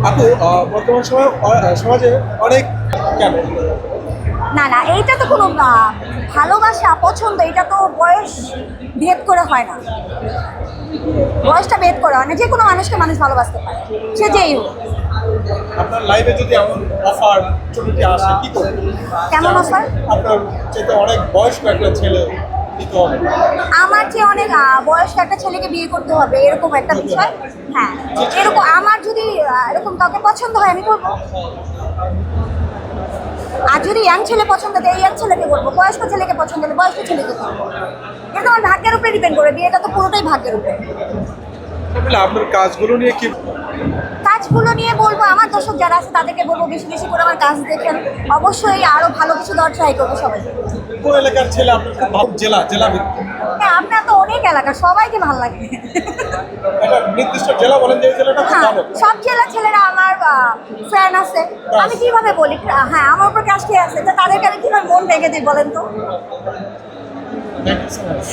আপু বর্তমান সময় সমাজে অনেক কেন না না, এইটা তো কোনো ভালোবাসা পছন্দ, এটা তো বয়স ভেদ করে হয় না। বয়সটা ভেদ করে হয় না, যে কোনো মানুষকে মানুষ ভালোবাসতে পারে, সে যেই হোক। আপনার লাইফে যদি এমন অফার ছবিটি আসে কি করবেন? কেমন offer? আপনার যেটা অনেক বয়স্ক একটা ছেলে দিতে হবে। আমার যে অনেক বয়স্ক একটা ছেলেকে বিয়ে করতে হবে এরকম একটা বিষয়, হ্যাঁ, এরকম আমার যদি এরকম কাউকে পছন্দ হয় আমি করবো। আর যদি ইয়াং ছেলে পছন্দ দেয় ইয়াং ছেলেকে করবো, বয়স্ক ছেলেকে পছন্দ হলে বয়স্ক ছেলেকে করবো। এটা আমার ভাগ্যের উপরে ডিপেন্ড করে, বিয়েটা তো পুরোটাই ভাগ্যের উপরে। তাহলে আপনার কাজগুলো নিয়ে কি কাজগুলো নিয়ে বলবো, আমার দর্শক যারা আছে তাদেরকে বলবো বেশি বেশি করে আমার কাজ দেখেন, অবশ্যই আরো ভালো কিছু দেওয়ার ট্রাই করবো সবাই। কোন এলাকার ছেলে আপনার খুব ভালো জেলা ভিত্তিক হ্যাঁ, আপনার তো অনেক এলাকা, সবাইকে ভালো লাগে। একটা নির্দিষ্ট জেলা বলেন যে এই জেলাটা খুব হ্যাঁ, ভালো। সব ছেলেরা আমার ফ্যান আছে। আমি কিভাবে বলি, হ্যাঁ আমার উপর কাজ খেয়ে আছে, তো তাদেরকে আমি কিভাবে মন রেখে দিই বলেন তো। Thank you so much.